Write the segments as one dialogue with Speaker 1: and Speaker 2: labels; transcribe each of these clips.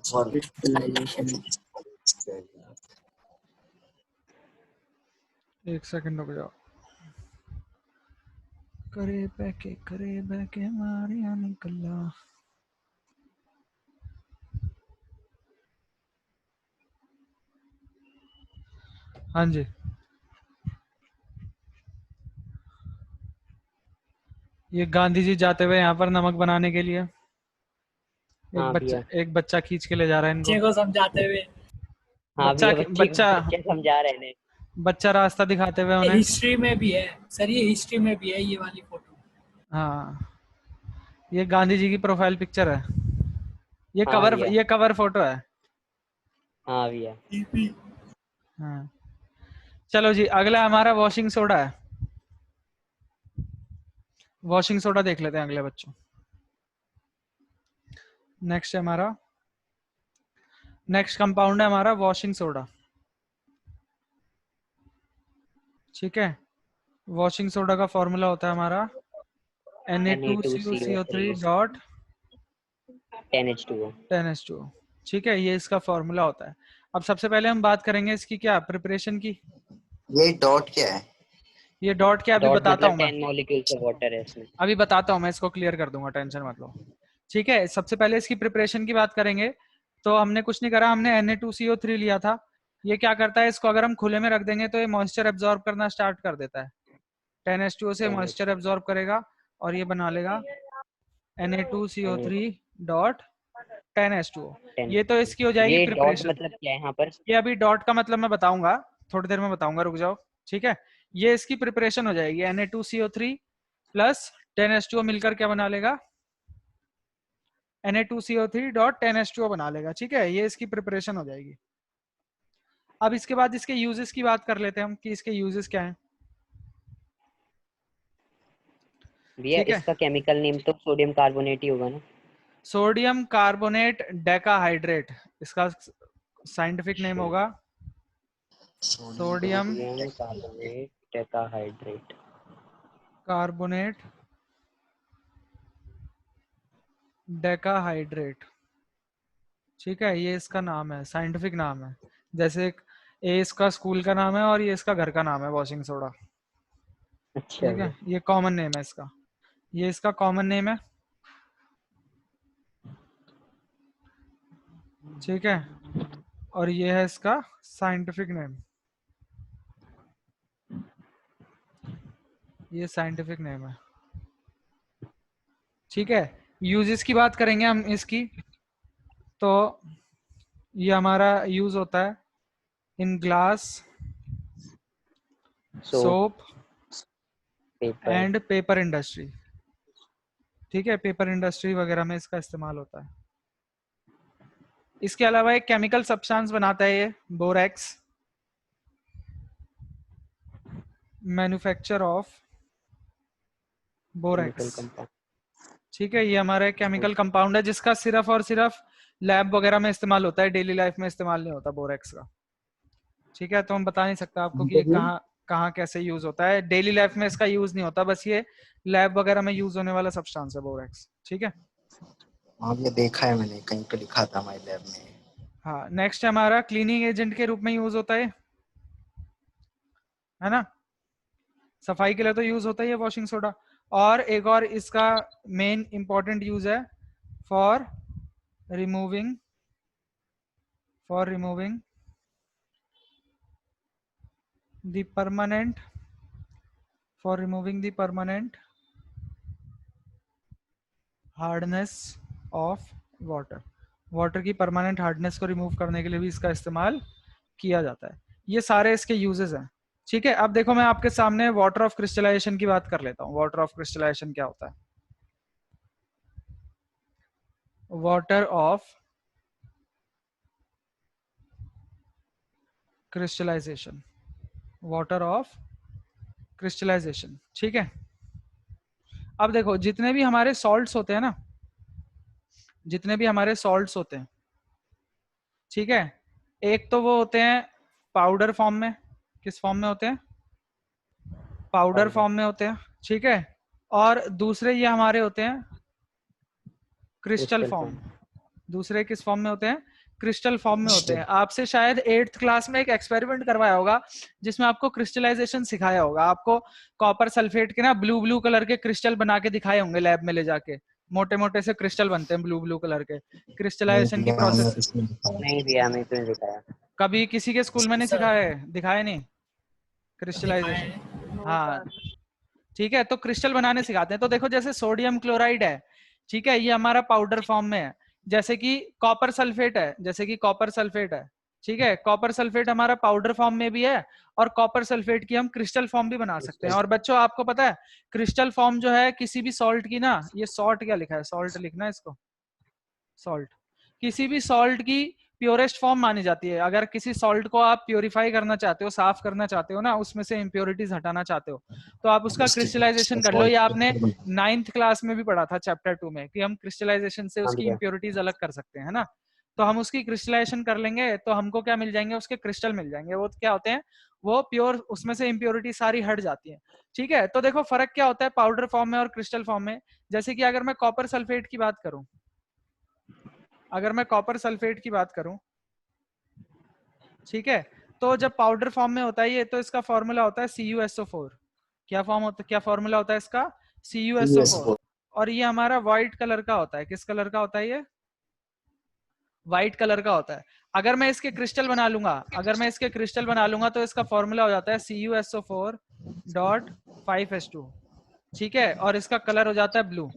Speaker 1: Crystallisation.
Speaker 2: एक second रुक जाओ। करे बैके मारिया निकला। हाँ जी, ये गांधी जी जाते हुए यहाँ पर नमक बनाने के लिए
Speaker 3: हाँ भैया।
Speaker 2: एक बच्चा खींच के ले जा रहा है इनको।
Speaker 1: बच्चे को समझाते हुए।
Speaker 3: हाँ
Speaker 2: बच्चा
Speaker 3: भैया, बच्चे समझा रहे हैं।
Speaker 2: बच्चा रास्ता दिखाते हुए उन्हें।
Speaker 1: हिस्ट्री में भी है सर, ये हिस्ट्री में भी है ये वाली फोटो।
Speaker 2: हाँ, ये गांधी जी की प्रोफाइल पिक्चर है।
Speaker 3: हाँ भैया।
Speaker 2: ये कवर फोटो है।
Speaker 3: हाँ भैया।
Speaker 2: हाँ, चलो जी, अगला हमारा वॉशिंग सोडा है। वॉशिंग सोडा देख लेते हैं अगले बच्चों। नेक्स्ट है हमारा, नेक्स्ट कंपाउंड है हमारा वॉशिंग सोडा। ठीक है, वॉशिंग सोडा का फॉर्मूला होता है हमारा Na2CO3 डॉट
Speaker 3: 10H2O।
Speaker 2: 10H2O। ठीक है, ये इसका फॉर्मूला होता है। अब सबसे पहले हम बात करेंगे इसकी क्या प्रिपरेशन की।
Speaker 4: ये डॉट क्या है?
Speaker 2: ये डॉट क्या अभी बताता हूँ मैं।
Speaker 3: 10 मॉलिक्यूल्स ऑफ वाटर है इसमें।
Speaker 2: अभी बताता हूँ मैं, इसको क्लियर कर दूंगा, टेंशन मत लो। ठीक है, सबसे पहले इसकी प्रिपरेशन की बात करेंगे। तो हमने कुछ नहीं करा, हमने Na2CO3 लिया था। ये क्या करता है, इसको अगर हम खुले में रख देंगे तो ये मॉइस्चर एब्जॉर्ब करना स्टार्ट कर देता है। 10H2O से मॉइस्चर एब्जॉर्ब करेगा और ये बना लेगा Na2CO3 डॉट 10H2O। ये तो इसकी हो जाएगी
Speaker 3: ये डॉट
Speaker 2: प्रिपरेशन।
Speaker 3: मतलब क्या है यहाँ पर?
Speaker 2: ये अभी डॉट का मतलब मैं बताऊंगा, थोड़ी देर में बताऊंगा, रुक जाओ। ठीक है, ये इसकी प्रिपरेशन हो जाएगी। Na2CO3 प्लस 10H2O मिलकर क्या बना लेगा, Na2CO3 डॉट 10H2O बना लेगा। ठीक है, ये इसकी प्रिपरेशन हो जाएगी। अब इसके बाद इसके यूजेस की बात कर लेते हैं हम कि इसके यूजेस क्या हैं।
Speaker 3: भैया इसका केमिकल नेम तो सोडियम कार्बोनेट ही होगा ना?
Speaker 2: सोडियम कार्बोनेट डेकाहाइड्रेट इसका साइंटिफिक नेम होगा। Sodium
Speaker 3: carbonate decahydrate.
Speaker 2: Carbonate decahydrate. ठीक है, ये इसका नाम है, साइंटिफिक नाम है। जैसे ए इसका स्कूल का नाम है और ये इसका घर का नाम है, वॉशिंग सोडा।
Speaker 3: अच्छा
Speaker 2: ठीक है, ये कॉमन नेम है इसका, ये इसका कॉमन नेम है। ठीक है, और ये है इसका साइंटिफिक नेम, ये साइंटिफिक नेम है। ठीक है, यूजेस की बात करेंगे हम इसकी, तो ये हमारा यूज होता है in glass, soap and paper industry. ठीक है, पेपर इंडस्ट्री वगैरह में इसका इस्तेमाल होता है। इसके अलावा एक केमिकल सब्सटेंस बनाता है ये, बोरेक्स, मैन्युफैक्चर ऑफ बोरेक्स। ठीक है, ये हमारा एक केमिकल कंपाउंड है जिसका सिर्फ और सिर्फ लैब वगैरह में इस्तेमाल होता है, डेली लाइफ में इस्तेमाल नहीं होता बोरेक्स का। ठीक है, तो हम बता नहीं सकता आपको कि ये कहाँ कहाँ कैसे यूज होता है। डेली लाइफ में इसका यूज नहीं होता, बस ये लैब वगैरह में यूज होने वाला सब्सटेंस है बोरेक्स। ठीक है,
Speaker 4: हाँ ये देखा है मैंने, कहीं पे लिखा था हमारे लैब में।
Speaker 2: हाँ, नेक्स्ट हमारा क्लीनिंग एजेंट के रूप में यूज होता है ना, सफाई के लिए तो यूज होता ही है वॉशिंग सोडा। और एक और इसका मेन इंपॉर्टेंट यूज है for removing the permanent hardness of water. Water की परमानेंट हार्डनेस को रिमूव करने के लिए भी इसका इस्तेमाल किया जाता है। ये सारे इसके यूजेस हैं। ठीक है, अब देखो मैं आपके सामने वाटर ऑफ क्रिस्टलाइजेशन की बात कर लेता हूँ। वाटर ऑफ क्रिस्टलाइजेशन क्या होता है? Water of crystallisation, water of crystallisation. ठीक है, अब देखो जितने भी हमारे सॉल्ट्स होते हैं ना, जितने भी हमारे सॉल्ट्स होते हैं, ठीक है, एक तो वो होते हैं पाउडर फॉर्म में। किस फॉर्म में होते हैं? पाउडर फॉर्म में होते हैं। ठीक है, और दूसरे ये हमारे होते हैं क्रिस्टल फॉर्म। दूसरे किस फॉर्म में होते हैं? क्रिस्टल फॉर्म में होते हैं। आपसे शायद 8th क्लास में एक एक्सपेरिमेंट करवाया होगा जिसमें आपको क्रिस्टलाइजेशन सिखाया होगा। आपको कॉपर सल्फेट के ना ब्लू ब्लू कलर के क्रिस्टल बना के दिखाए होंगे लैब में ले जाके, मोटे मोटे से क्रिस्टल बनते हैं ब्लू ब्लू कलर के, क्रिस्टलाइजेशन की प्रोसेस।
Speaker 3: नहीं भैया हमें तो नहीं दिखाया।
Speaker 2: कभी किसी के स्कूल में नहीं सिखाया है? दिखाया नहीं क्रिस्टलाइजेशन? हाँ ठीक है, तो क्रिस्टल बनाने सिखाते हैं। तो देखो जैसे सोडियम क्लोराइड है, ठीक है, ये हमारा पाउडर फॉर्म में है। जैसे कि कॉपर सल्फेट है, जैसे कि कॉपर सल्फेट है, ठीक है, कॉपर सल्फेट हमारा पाउडर फॉर्म में भी है और कॉपर सल्फेट की हम क्रिस्टल फॉर्म भी बना सकते हैं। और बच्चों आपको पता है क्रिस्टल फॉर्म जो है किसी भी सॉल्ट की ना, ये सॉल्ट क्या लिखा है, सॉल्ट लिखना है इसको, सॉल्ट, किसी भी सॉल्ट की प्योरेस्ट फॉर्म मानी जाती है। अगर किसी सॉल्ट को आप प्योरीफाई करना चाहते हो, साफ करना चाहते हो ना, उसमें से इम्प्योरिटीज हटाना चाहते हो, तो आप उसका क्रिस्टलाइजेशन कर लो। ये आपने 9th क्लास में भी पढ़ा था चैप्टर 2 में कि हम क्रिस्टलाइजेशन से
Speaker 3: हाँ
Speaker 2: उसकी
Speaker 3: भैया।
Speaker 2: इम्प्योरिटीज अलग कर सकते हैं, है ना। तो हम उसकी क्रिस्टलाइजेशन कर लेंगे तो हमको क्या मिल जाएंगे, उसके क्रिस्टल मिल जाएंगे। वो क्या होते हैं, वो प्योर, उसमें से इम्प्योरिटी सारी हट जाती है। ठीक है, तो देखो फर्क क्या होता है पाउडर फॉर्म में और क्रिस्टल फॉर्म में। जैसे कि अगर मैं कॉपर सल्फेट की बात करूं, अगर मैं कॉपर सल्फेट की बात करूं, ठीक है, तो जब पाउडर फॉर्म में होता है ये, तो इसका फॉर्मूला होता है CuSO4। क्या फॉर्म होता है, क्या फॉर्मूला होता है इसका, CuSO4। और ये हमारा व्हाइट कलर का होता है। किस कलर का होता है ये, व्हाइट कलर का होता है। अगर मैं इसके क्रिस्टल बना लूंगा, अगर मैं इसके क्रिस्टल बना लूंगा तो इसका फॉर्मूला हो जाता है CuSO4.5H2, ठीक है, और इसका कलर हो जाता है ब्लू।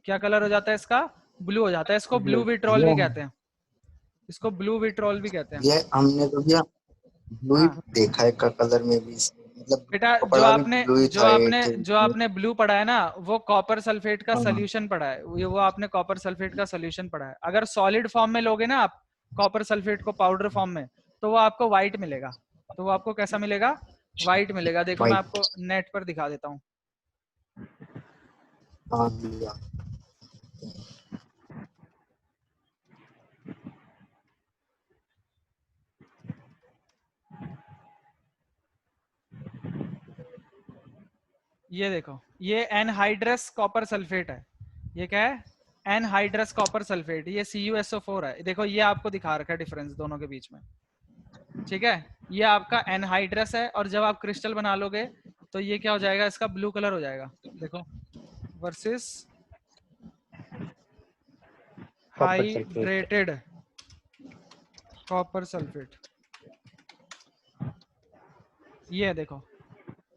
Speaker 2: क्या कलर हो जाता है इसका, ब्लू हो जाता है। इसको ब्लू विट्रॉल भी कहते हैं, इसको ब्लू विट्रॉल भी कहते हैं।
Speaker 4: ये हमने तो भैया ब्लू ही
Speaker 2: हाँ
Speaker 4: देखा है, कलर में भी, मतलब
Speaker 2: बेटा, जो
Speaker 4: पढ़ा भी
Speaker 2: आपने
Speaker 4: ब्लू ही
Speaker 2: जो
Speaker 4: था
Speaker 2: आपने
Speaker 4: 8th
Speaker 2: जो आपने ब्लू पढ़ा है ना, वो कॉपर सल्फेट का
Speaker 4: हाँ
Speaker 2: सोल्यूशन पढ़ा है। वो आपने कॉपर सल्फेट का सोल्यूशन पढ़ा है। अगर सॉलिड फॉर्म में लोगे ना आप कॉपर सल्फेट को पाउडर फॉर्म में, तो वो आपको व्हाइट मिलेगा। तो वो आपको कैसा मिलेगा, व्हाइट मिलेगा। देखो मैं
Speaker 4: वाइट।
Speaker 2: आपको नेट पर दिखा देता हूँ।
Speaker 4: हाँ भैया,
Speaker 2: ये देखो, ये एनहाइड्रस कॉपर सल्फेट है। ये क्या है, एनहाइड्रस कॉपर सल्फेट। ये CuSO4 है। देखो ये आपको दिखा रखा है डिफरेंस दोनों के बीच में, ठीक है। ये आपका एनहाइड्रस है और जब आप क्रिस्टल बना लोगे तो ये क्या हो जाएगा, इसका ब्लू कलर हो जाएगा। देखो, versus
Speaker 3: copper sulphate.
Speaker 2: Hydrated copper sulphate. ये देखो,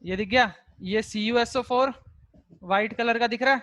Speaker 2: ये दिख गया, ये CuSO4 व्हाइट कलर का दिख रहा है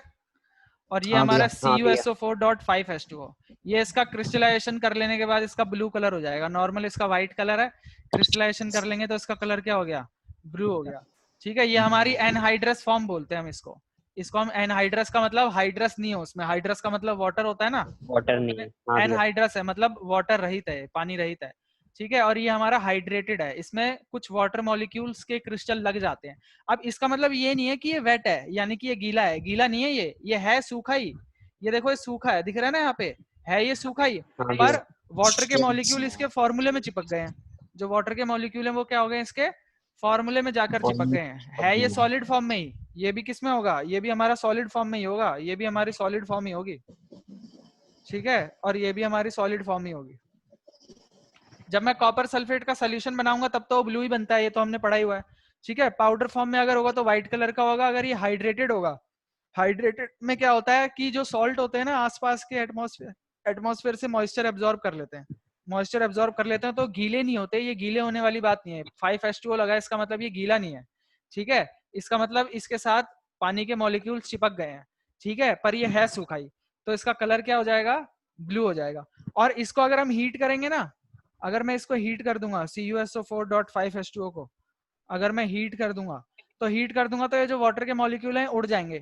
Speaker 2: और ये
Speaker 4: हाँ
Speaker 2: हमारा
Speaker 4: भैया,
Speaker 3: हाँ भैया।
Speaker 2: CuSO4.5H2O। ये इसका क्रिस्टलाइजेशन कर लेने के बाद इसका ब्लू कलर हो जाएगा। नॉर्मल इसका व्हाइट कलर है, क्रिस्टलाइजेशन कर लेंगे तो इसका कलर क्या हो गया, ब्लू हो गया। ठीक है, ये हमारी एनहाइड्रस फॉर्म बोलते हैं हम इसको। इसको हम एनहाइड्रस का मतलब हाइड्रस नहीं है उसमें, हाइड्रस का मतलब वाटर होता है ना,
Speaker 3: वाटर नहीं है। हाँ भैया।
Speaker 2: एनहाइड्रस है मतलब वाटर रहित है, पानी रहित है। ठीक है, और ये हमारा हाइड्रेटेड है, इसमें कुछ वाटर मॉलिक्यूल्स के क्रिस्टल लग जाते हैं। अब इसका मतलब ये नहीं है कि ये वेट है, यानी कि ये गीला है, गीला नहीं है, ये है सूखा ही। ये देखो ये सूखा है, दिख रहा है ना यहाँ पे, है ये सूखा ही।
Speaker 3: हाँ
Speaker 2: पर
Speaker 3: भैया।
Speaker 2: वाटर के मॉलिक्यूल इसके फॉर्मूले में चिपक गए हैं। जो वाटर के मॉलिक्यूल हैं वो क्या हो गए, इसके फॉर्मूले में जाकर चिपक गए हैं। है ये सॉलिड फॉर्म में ही, ये भी किस में होगा, ये भी हमारा सॉलिड फॉर्म में ही होगा, ये भी हमारी सॉलिड फॉर्म ही होगी। ठीक है, और ये भी हमारी सॉलिड फॉर्म ही होगी। जब मैं कॉपर सल्फेट का सोल्यूशन बनाऊंगा तब तो ब्लू ही बनता है, ये तो हमने पढ़ा ही हुआ है। ठीक है, पाउडर फॉर्म में अगर होगा तो व्हाइट कलर का होगा। अगर ये हाइड्रेटेड होगा, हाइड्रेटेड में क्या होता है कि जो सॉल्ट होते हैं ना आसपास के एटमॉस्फेयर से मॉइस्चर एब्जॉर्ब कर लेते हैं, मॉइस्चर एब्जॉर्ब कर लेते हैं, तो गीले नहीं होते। ये गीले होने वाली बात नहीं है। 5H2O लगा है, इसका मतलब ये गीला नहीं है। ठीक है, इसका मतलब इसके साथ पानी के मॉलिक्यूल चिपक गए हैं। ठीक है, पर ये है सूखाई, तो इसका कलर क्या हो जाएगा, ब्लू हो जाएगा। और इसको अगर हम हीट करेंगे ना, अगर मैं इसको हीट कर दूंगा CuSO4.5H2O को, अगर मैं हीट कर दूंगा तो ये जो वाटर के मॉलिक्यूल हैं उड़ जाएंगे,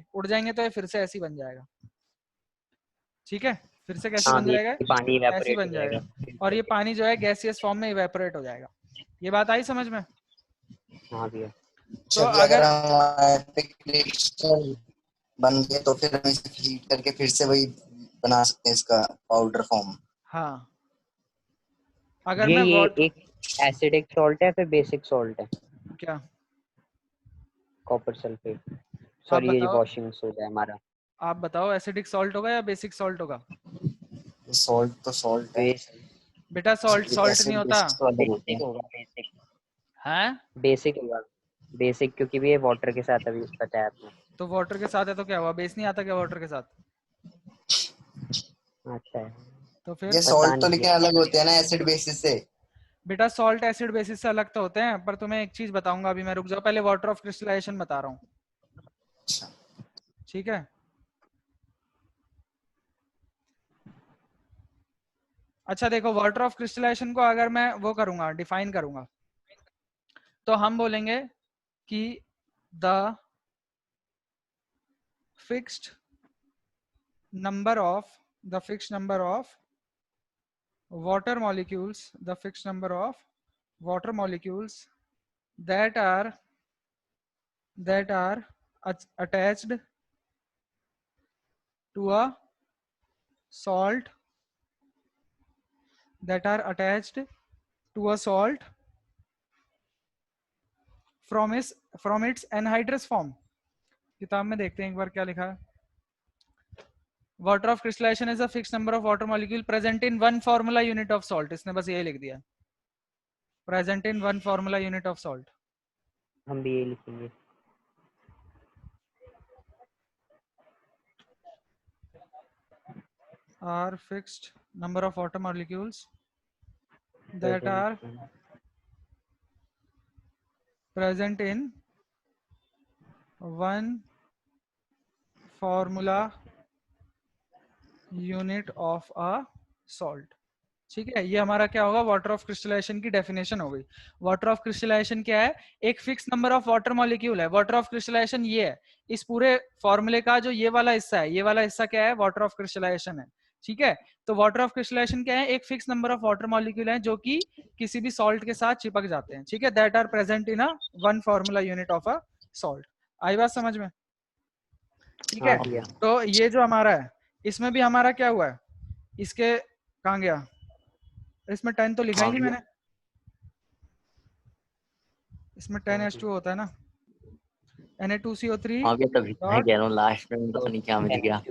Speaker 2: तो ये फिर से ऐसी बन जाएगा। ठीक है, फिर से कैसे
Speaker 3: हाँ
Speaker 2: बन
Speaker 3: भैया,
Speaker 2: जाएगा,
Speaker 3: पानी
Speaker 2: ऐसी
Speaker 3: इवेपोरेट हो
Speaker 2: बन
Speaker 3: जाएगा।
Speaker 2: जाएगा। और ये पानी जो है गैसियस फॉर्म में इवेपोरेट हो जाएगा। ये बात आई समझ में।
Speaker 3: हाँ भैया।
Speaker 2: तो
Speaker 4: अच्छा भी अगर
Speaker 2: अगर
Speaker 4: हम क्रिस्टल बन गए तो फिर हम इसे हीट करके फिर से वही बना सकते हैं इसका पाउडर फॉर्म।
Speaker 2: हाँ, अगर
Speaker 3: ये
Speaker 2: मैं
Speaker 3: एक एसिडिक सॉल्ट है फिर बेसिक सॉल्ट है
Speaker 2: क्या,
Speaker 3: कॉपर सल्फेट।
Speaker 2: आप
Speaker 3: सॉरी, ये जो
Speaker 2: बताओ,
Speaker 3: वॉशिंग सोडा है हमारा।
Speaker 2: आप बताओ एसिडिक सॉल्ट होगा या बेसिक सॉल्ट होगा।
Speaker 4: सॉल्ट तो सॉल्ट है।
Speaker 2: बेटा सॉल्ट नहीं होता
Speaker 3: बेसिक होगा, बेसिक
Speaker 2: है।
Speaker 3: बेसिक होगा, बेसिक, क्योंकि भी ये वाटर के साथ अभी बताया आपने।
Speaker 2: तो वाटर के साथ है तो क्या हुआ, बेस नहीं आता क्या वाटर के साथ?
Speaker 3: अच्छा है,
Speaker 2: तो फिर
Speaker 4: ये
Speaker 3: पता
Speaker 4: सॉल्ट तो
Speaker 3: नहीं
Speaker 4: लेकिन अलग होते हैं ना एसिड बेसिस से।
Speaker 2: बेटा सॉल्ट एसिड बेसिस से अलग तो होते हैं, पर तुम्हें एक चीज बताऊंगा अभी मैं, रुक जाओ, पहले वाटर ऑफ क्रिस्टलाइजेशन बता रहा हूँ, ठीक है। अच्छा देखो, वाटर ऑफ क्रिस्टलाइजेशन को अगर मैं वो करूंगा, डिफाइन करूंगा, तो हम बोलेंगे कि the fixed number of water molecules, the fixed number of water molecules that are attached to a salt, from its anhydrous form। किताब में देखते हैं एक बार क्या लिखा है। Water of crystallisation is a fixed number of water molecule present in one formula unit of salt. इसने बस ये लिख दिया, present in one formula unit of salt.
Speaker 3: हम भी ये लिखेंगे।
Speaker 2: Are fixed number of water molecules that are present in one formula unit of a salt। ठीक है, ये हमारा क्या होगा, वाटर ऑफ क्रिस्टलाइजेशन की डेफिनेशन हो गई। वाटर ऑफ क्रिस्टलाइजेशन क्या है, एक fix number of water molecule है। वाटर ऑफ क्रिस्टलाइजेशन ये है, इस पूरे फॉर्मूले का जो ये वाला हिस्सा है, ये वाला हिस्सा क्या है, वाटर ऑफ क्रिस्टलाइजेशन है। ठीक है, तो वाटर ऑफ क्रिस्टलाइजेशन क्या है, एक fix number of water molecule है जो कि किसी भी सॉल्ट के साथ चिपक जाते हैं। ठीक है, that are present in a one formula unit of a salt. आई बात समझ में? ठीक है, तो ये जो हमारा है, इसमें भी हमारा क्या हुआ है, इसके कहाँ गया, इसमें 10 तो लिखा ही नहीं मैंने, इसमें 10H2 होता है ना, Na2CO3
Speaker 5: तभी मैं कह रहा हूँ लास्ट में तो नहीं क्या मिल गया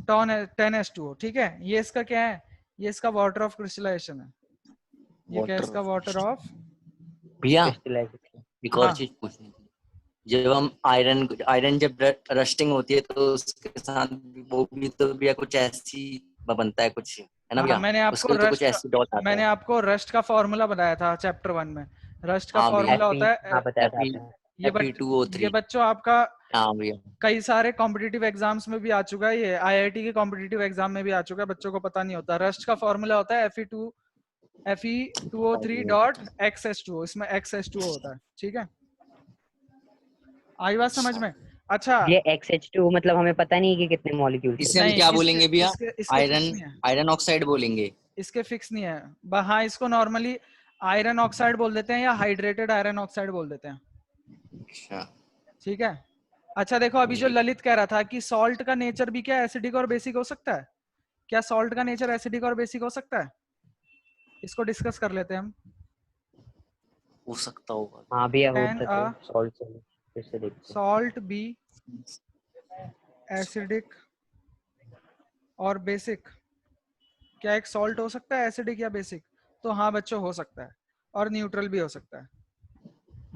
Speaker 2: 10H2O। ठीक है, ये इसका क्या है, ये इसका वाटर ऑफ क्रिस्टलाइजेशन है। ये क्या है, इसका वाटर ऑफ
Speaker 5: भैया।
Speaker 3: क्रिस्टलाइजेशन।
Speaker 5: एक और
Speaker 2: हाँ।
Speaker 5: चीज पूछनी थी, जब हम आयरन जब रस्टिंग होती है तो उसके साथ वो भी तो भैया कुछ ऐसी बनता है कुछ, है ना भैया?
Speaker 2: मैंने आपको
Speaker 5: उसके तो कुछ ऐसी डॉट आता
Speaker 2: मैंने
Speaker 5: है।
Speaker 2: आपको रस्ट का फॉर्मूला बताया था चैप्टर 1 में। रस्ट का
Speaker 5: हाँ भैया,
Speaker 2: फॉर्मूला होता है
Speaker 3: हाँ बताया था
Speaker 2: ये
Speaker 5: Fe2O3।
Speaker 2: बच्चों आपका
Speaker 5: हाँ भैया,
Speaker 2: कई सारे कॉम्पिटिटिव एग्जाम्स में भी आ चुका है, ये आईआईटी के कॉम्पिटिटिव एग्जाम में भी आ चुका है, बच्चों को पता नहीं होता। रस्ट का फॉर्मूला होता है Fe2O3.XH2O, इसमें XH2O होता है। ठीक है, आई बात समझ में? अच्छा,
Speaker 3: ये XH2 मतलब हमें पता नहीं कि कितने मॉलिक्यूल्स
Speaker 5: इसे हम
Speaker 2: नहीं,
Speaker 5: क्या बोलेंगे भैया?
Speaker 2: इसके
Speaker 5: आयरन
Speaker 2: फिक्स नहीं है,
Speaker 5: आयरन ऑक्साइड बोलेंगे।
Speaker 2: इसके फिक्स नहीं है। हाँ, इसको नॉर्मली आयरन ऑक्साइड बोल देते हैं या हाइड्रेटेड आयरन ऑक्साइड बोल देते हैं।
Speaker 5: अच्छा,
Speaker 2: ठीक है, अच्छा देखो, अभी जो ललित कह रहा था कि सॉल्ट का नेचर भी क्या एसिडिक और बेसिक हो सकता है, क्या सॉल्ट का नेचर एसिडिक और बेसिक हो सकता है? इसको डिस्कस कर लेते हैं हम।
Speaker 5: हो सकता होगा।
Speaker 3: हाँ भैया, हो
Speaker 2: Can
Speaker 3: सकता है।
Speaker 2: a
Speaker 3: सॉल्ट से फिर से देखते हैं।
Speaker 2: salt be acidic और बेसिक? क्या एक सॉल्ट हो सकता है एसिडिक या बेसिक? तो हाँ बच्चों, हो सकता है, और न्यूट्रल भी हो सकता है।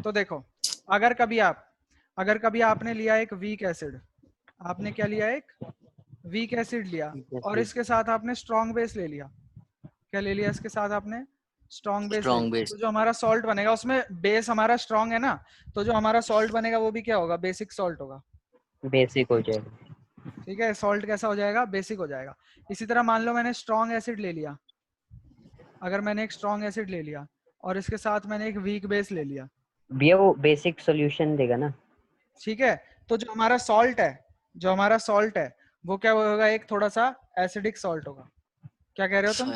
Speaker 2: तो देखो, अगर कभी आपने लिया एक वीक एसिड, आपने क्या लिया, एक वीक एसिड लिया, और इसके साथ आपने स्ट्रॉन्ग बेस ले लिया। क्या ले लिया इसके साथ आपने? स्ट्रॉन्ग बेस ले लिया। तो जो हमारा सॉल्ट बनेगा, उसमें बेस हमारा स्ट्रॉन्ग है ना, तो जो हमारा सॉल्ट बनेगा वो भी क्या होगा, बेसिक सॉल्ट होगा।
Speaker 3: बेसिक हो जाएगा।
Speaker 2: ठीक है, सॉल्ट कैसा हो जाएगा, बेसिक हो जाएगा। इसी तरह मान लो मैंने स्ट्रॉन्ग एसिड ले लिया, अगर मैंने एक स्ट्रॉन्ग एसिड ले लिया और इसके साथ मैंने एक वीक बेस ले लिया,
Speaker 3: भैया वो बेसिक सॉल्यूशन देगा ना।
Speaker 2: ठीक है, तो जो हमारा सॉल्ट है वो क्या होगा, एक थोड़ा सा एसिडिक सॉल्ट होगा। क्या कह रहे हो तुम?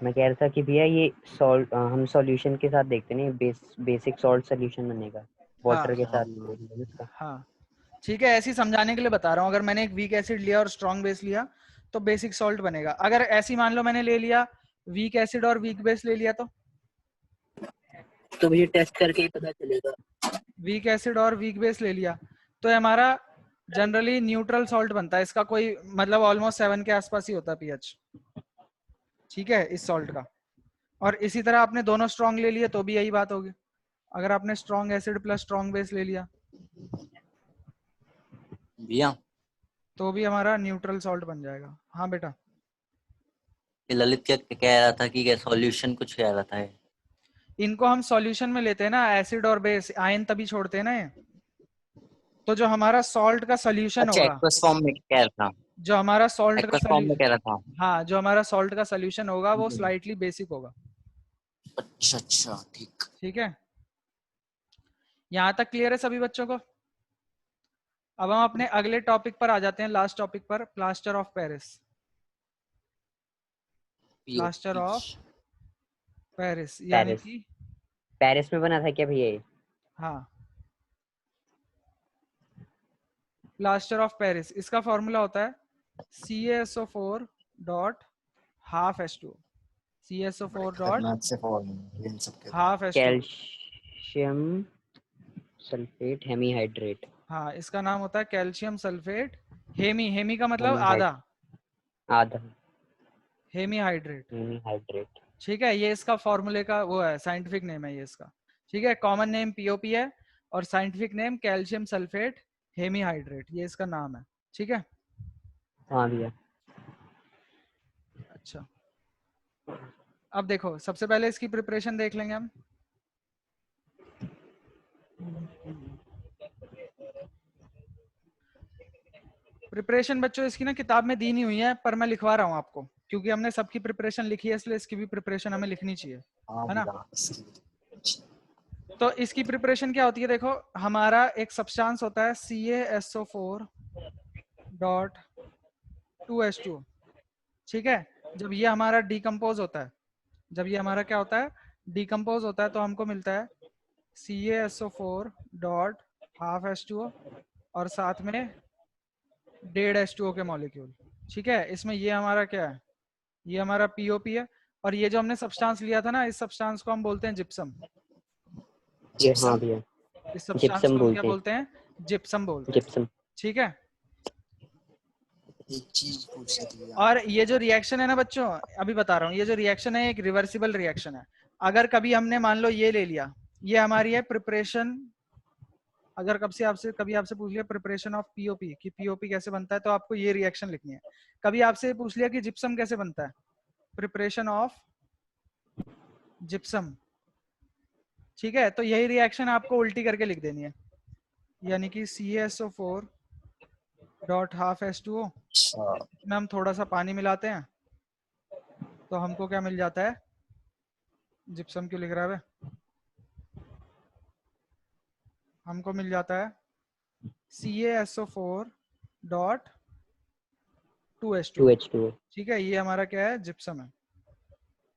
Speaker 3: मैं कह रहा था कि भैया ये सॉल्ट हम सॉल्यूशन के साथ देखते नहीं, बेसिक सॉल्ट सॉल्यूशन बनेगा वाटर के साथ।
Speaker 2: हाँ, ठीक है, ऐसे ही समझाने के लिए बता रहा हूँ। अगर मैंने एक वीक एसिड लिया और स्ट्रॉन्ग बेस लिया तो बेसिक सॉल्ट बनेगा। अगर ऐसी मान लो मैंने ले लिया वीक एसिड और वीक बेस ले लिया, तो
Speaker 5: मुझे टेस्ट करके ही पता चलेगा।
Speaker 2: वीक एसिड और वीक बेस ले लिया तो हमारा जनरली न्यूट्रल सॉल्ट बनता है। इसका कोई मतलब ऑलमोस्ट 7 के आसपास ही होता है पीएच। ठीक है, इस सॉल्ट का। और इसी तरह आपने दोनों स्ट्रॉन्ग ले लिए तो भी यही बात होगी। अगर आपने strong acid plus strong base ले लिया
Speaker 5: भैया
Speaker 2: तो भी हमारा न्यूट्रल सॉल्ट बन जाएगा। हाँ बेटा,
Speaker 5: ये ललित क्या कह रहा था कि सॉल्यूशन कुछ कह रहा था ये।
Speaker 2: इनको हम सॉल्यूशन में लेते हैं ना, एसिड और बेस, आयन तभी छोड़ते हैं ना ये। तो जो हमारा सॉल्ट का सोल्यूशन
Speaker 5: अच्छा
Speaker 2: होगा,
Speaker 5: एक्वस फॉर्म में कह रहा था,
Speaker 2: जो हमारा सॉल्ट का
Speaker 5: एक्वस फॉर्म में कह रहा था।
Speaker 2: हाँ, जो हमारा सॉल्ट का सोल्यूशन होगा वो स्लाइटली बेसिक होगा।
Speaker 5: अच्छा अच्छा ठीक।
Speaker 2: ठीक है, यहाँ तक क्लियर है सभी बच्चों को? अब हम अपने अगले टॉपिक पर आ जाते हैं, लास्ट टॉपिक पर, plaster of Paris. Plaster of Paris यानी
Speaker 3: पेरिस,
Speaker 2: कि
Speaker 3: पेरिस में बना था क्या भैया ये?
Speaker 2: हाँ, प्लास्टर ऑफ पेरिस, इसका फॉर्मूला होता है CaSO4 dot half H2O, CaSO4 dot
Speaker 4: खतरनाक से फॉर्मूला इन सब के।
Speaker 2: Half H2O।
Speaker 3: Calcium sulphate hemihydrate.
Speaker 2: हाँ, इसका नाम होता है कैल्शियम सल्फेट हेमी, हेमी का मतलब
Speaker 3: हेमीहाइड-
Speaker 2: आधा,
Speaker 3: आधा
Speaker 2: हेमीहाइड्रेट।
Speaker 3: हेमीहाइड्रेट।
Speaker 2: ठीक है, ये इसका फॉर्मूले का वो है, साइंटिफिक नेम है ये इसका। ठीक है, कॉमन नेम POP है और scientific name calcium sulphate hemihydrate, ये इसका नाम है। ठीक है,
Speaker 3: हाँ भैया।
Speaker 2: अच्छा अब देखो, सबसे पहले इसकी प्रिपरेशन देख लेंगे हम। प्रिपरेशन बच्चों इसकी ना किताब में दी नहीं हुई है, पर मैं लिखवा रहा हूँ आपको, क्योंकि हमने सबकी प्रिपरेशन लिखी है, इसलिए इसकी भी प्रिपरेशन हमें लिखनी चाहिए,
Speaker 4: हाँ
Speaker 2: है ना?
Speaker 4: भैया, इसकी-
Speaker 2: तो इसकी प्रिपरेशन क्या होती है? देखो, हमारा एक सब्सटेंस होता है CaSO4 डॉट 2H2O। ठीक है, जब ये हमारा डिकम्पोज होता है, जब ये हमारा क्या होता है, डिकम्पोज होता है, तो हमको मिलता है CaSO4 डॉट हाफ H2O और साथ में 1.5 H2O के मॉलिक्यूल। ठीक है, इसमें ये हमारा क्या है, ये हमारा POP है, और ये जो हमने सब्सटेंस लिया था ना, इस सब्सटेंस को हम बोलते हैं जिप्सम।
Speaker 3: ये हाँ भैया,
Speaker 2: इस सब्सटेंस
Speaker 3: जिप्सम
Speaker 2: को हम क्या
Speaker 3: बोलते हैं।
Speaker 2: बोलते हैं? जिप्सम बोलते हैं।
Speaker 3: जिप्सम।
Speaker 2: ठीक है,
Speaker 4: एक चीज पूछ रही थी भैया।
Speaker 2: और ये जो रिएक्शन है ना बच्चों, अभी बता रहा हूँ, ये जो रिएक्शन है एक रिवर्सिबल रिएक्शन है। अगर कभी हमने मान लो ये ले लिया, ये हमारी है प्रिपरेशन, अगर कभी आपसे पूछ लिया प्रिपरेशन ऑफ POP कि POP कैसे बनता है, तो आपको ये रिएक्शन लिखनी है। कभी आपसे पूछ लिया कि जिप्सम कैसे बनता है, प्रिपरेशन ऑफ जिप्सम। ठीक है, तो यही रिएक्शन आपको उल्टी करके लिख देनी है, यानी कि CaSO4 डॉट हाफ H2O
Speaker 4: अच्छा
Speaker 2: में हम थोड़ा सा पानी मिलाते हैं, तो हमको क्या मिल जाता है? जिप्सम क्यों लिख रहा है? हमको मिल जाता है CaSO4 डॉट 2H2O।
Speaker 3: 2H2O।
Speaker 2: ठीक है, ये हमारा क्या है? जिप्सम है।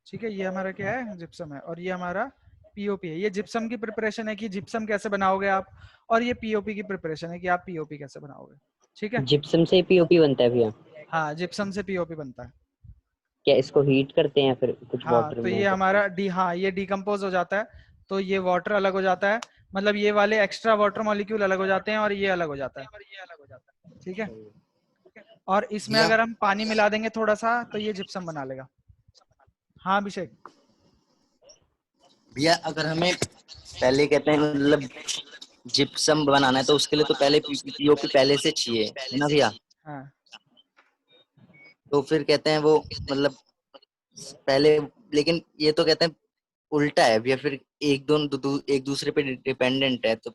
Speaker 2: ठीक है, ये हमारा क्या है? जिप्सम है, और ये हमारा POP है। ये जिप्सम की प्रिपरेशन है कि जिप्सम कैसे बनाओगे आप, और ये POP की प्रिपरेशन है कि आप POP कैसे बनाओगे। ठीक है,
Speaker 3: जिप्सम से POP बनता है भैया?
Speaker 2: हाँ, जिप्सम से POP बनता है।
Speaker 3: क्या इसको हीट करते हैं फिर कुछ
Speaker 2: हाँ,
Speaker 3: वाटर
Speaker 2: तो
Speaker 3: में?
Speaker 2: ये हमारा हाँ, ये डिकम्पोज हो जाता है, तो ये वाटर अलग हो जाता है, मतलब ये वाले एक्स्ट्रा वाटर मॉलिक्यूल अलग हो जाते हैं और ये अलग हो जाता है। ठीक है, और इसमें
Speaker 4: भैया
Speaker 2: अगर हम पानी मिला देंगे थोड़ा सा, तो ये जिप्सम बना लेगा। हाँ अभिषेक,
Speaker 5: भैया अगर हमें पहले कहते हैं मतलब जिप्सम बनाना है तो उसके लिए तो पहले POP पहले से चाहिए है ना भैया?
Speaker 2: हाँ
Speaker 5: तो फिर कहते हैं वो मतलब पहले, लेकिन ये तो कहते हैं उल्टा है भैया, फिर एक दूसरे पे डिपेंडेंट है, तो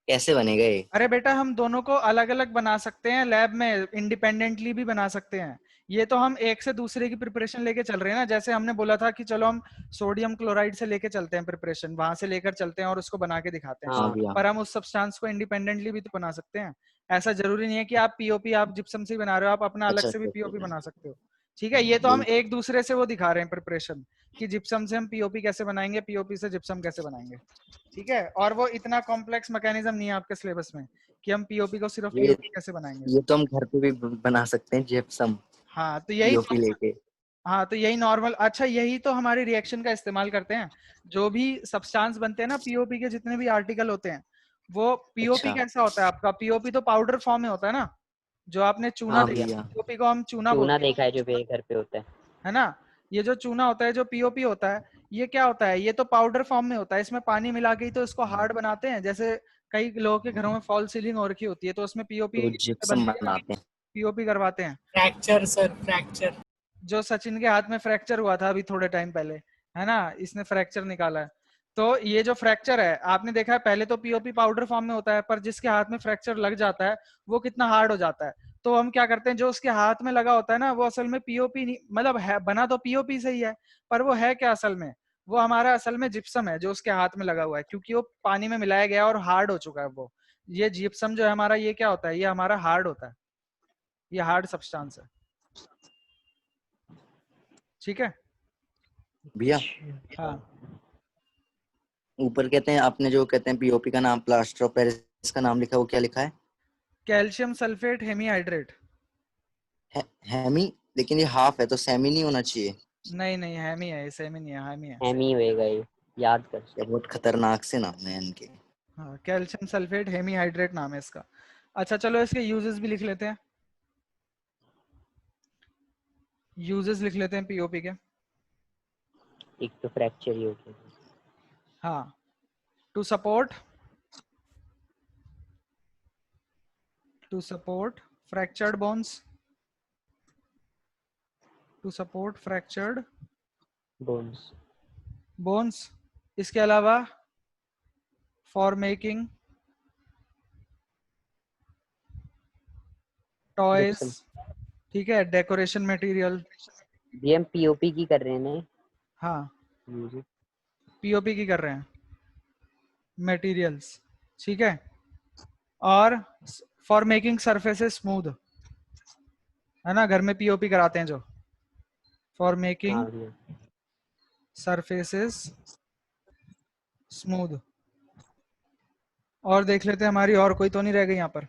Speaker 5: कैसे बनेगा ये?
Speaker 2: अरे बेटा, हम दोनों को अलग अलग बना सकते हैं, लैब में इंडिपेंडेंटली भी बना सकते हैं। ये तो हम एक से दूसरे की प्रिपरेशन लेके चल रहे हैं ना, जैसे हमने बोला था कि चलो हम सोडियम क्लोराइड से लेके चलते हैं प्रिपरेशन, वहां से लेकर चलते हैं और उसको बना के दिखाते हैं।
Speaker 5: हाँ भैया।
Speaker 2: पर हम उस सब्सटेंस को इंडिपेंडेंटली भी तो बना सकते हैं। ऐसा जरूरी नहीं है कि आप POP आप जिप्सम से ही बना रहे हो, आप अपना अलग
Speaker 5: अच्छा
Speaker 2: से भी
Speaker 5: अच्छा
Speaker 2: POP
Speaker 5: अच्छा।
Speaker 2: बना सकते हो। ठीक है, ये तो हम
Speaker 5: यही-
Speaker 2: एक दूसरे से वो दिखा रहे हैं प्रिपरेशन, कि जिप्सम से हम POP कैसे बनाएंगे, POP से जिप्सम कैसे बनाएंगे। ठीक है, और वो इतना कॉम्प्लेक्स मैकेनिज्म नहीं है आपके सिलेबस में कि हम POP को सिर्फ
Speaker 5: ये
Speaker 2: POP कैसे बनाएंगे।
Speaker 5: ये तो हम घर पे भी बना सकते हैं जिप्सम
Speaker 2: हाँ, तो यही
Speaker 5: POP लेके।
Speaker 2: हाँ, तो यही नॉर्मल, अच्छा यही तो हमारी रिएक्शन का इस्तेमाल करते हैं। जो भी सब्सटेंस बनते हैं ना POP के, जितने भी आर्टिकल होते हैं, वो POP
Speaker 5: अच्छा
Speaker 2: कैसा होता है आपका? POP तो पाउडर फॉर्म में होता है ना, जो आपने चूना
Speaker 5: हाँ
Speaker 2: देखा,
Speaker 5: भैया।
Speaker 2: POP को हम चूना
Speaker 3: चूना
Speaker 2: बोलते हैं,
Speaker 3: देखा है जो मेरे घर पे होता है।
Speaker 2: है ना? ये जो चूना होता है, जो पीओपी होता है, ये क्या होता है, ये तो पाउडर फॉर्म में होता है, इसमें पानी मिला के ही तो इसको हार्ड बनाते हैं। जैसे कई लोगों के घरों में फॉल सीलिंग हो रखी होती है, तो उसमें पीओपी
Speaker 5: तो जिप्सम
Speaker 2: बनती है ना,
Speaker 5: बनाते हैं।
Speaker 2: पीओपी करवाते हैं।
Speaker 1: Fracture sir, fracture.
Speaker 2: जो सचिन के हाथ में फ्रैक्चर हुआ था अभी थोड़े टाइम पहले, है ना, इसने फ्रैक्चर निकाला है। तो ये जो फ्रैक्चर है, आपने देखा है पहले तो पीओपी पाउडर फॉर्म में होता है, पर जिसके हाथ में फ्रैक्चर लग जाता है वो कितना हार्ड हो जाता है। तो हम क्या करते हैं, जो उसके हाथ में लगा होता है ना, वो असल में पीओपी नहीं, मतलब है बना तो पीओपी से ही है, पर वो है क्या असल में, वो हमारा असल में जिप्सम है जो उसके हाथ में लगा हुआ है, क्योंकि वो पानी में मिलाया गया और हार्ड हो चुका है वो। ये जिप्सम जो है हमारा, ये क्या होता है, ये हमारा हार्ड होता है, ये हार्ड सब्सटेंस है। ठीक है
Speaker 5: भैया
Speaker 2: हाँ।
Speaker 5: ऊपर कहते हैं, आपने जो कहते हैं पीओपी का नाम, प्लास्टर ऑफ पेरिस का नाम लिखा है, वो क्या लिखा है?
Speaker 2: Calcium sulphate hemihydrate.
Speaker 5: हेमी, लेकिन ये हाफ है तो सेमी नहीं होना चाहिए।
Speaker 2: नहीं नहीं, हेमी है, सेमी नहीं है, हेमी है।
Speaker 3: एमी होएगा ये, याद कर।
Speaker 5: ये बहुत खतरनाक से नाम है इनके।
Speaker 2: हाँ, कैल्शियम सल्फेट हेमीहाइड्रेट नाम है इसका। अच्छा चलो इसके यूजेस भी लिख लेते हैं, यूजेस लिख लेते हैं पीओपी के।
Speaker 3: एक तो फ्रैक्चर ही हो गया।
Speaker 2: हाँ, to support fractured bones, to support fractured
Speaker 3: bones.
Speaker 2: Bones. इसके अलावा फॉर मेकिंग टॉयज, ठीक है, डेकोरेशन मटेरियल।
Speaker 3: ये हम पीओपी की कर रहे हैं ना।
Speaker 2: हाँ,
Speaker 3: यूज।
Speaker 2: पीओपी की कर रहे हैं, मटेरियल्स, ठीक है। और फॉर मेकिंग सरफेसेस स्मूथ, है ना, घर में पीओपी कराते हैं जो, फॉर मेकिंग
Speaker 3: हाँ भैया।
Speaker 2: Surfaces smooth. और देख लेते हैं हमारी और कोई तो नहीं रह गई यहाँ पर।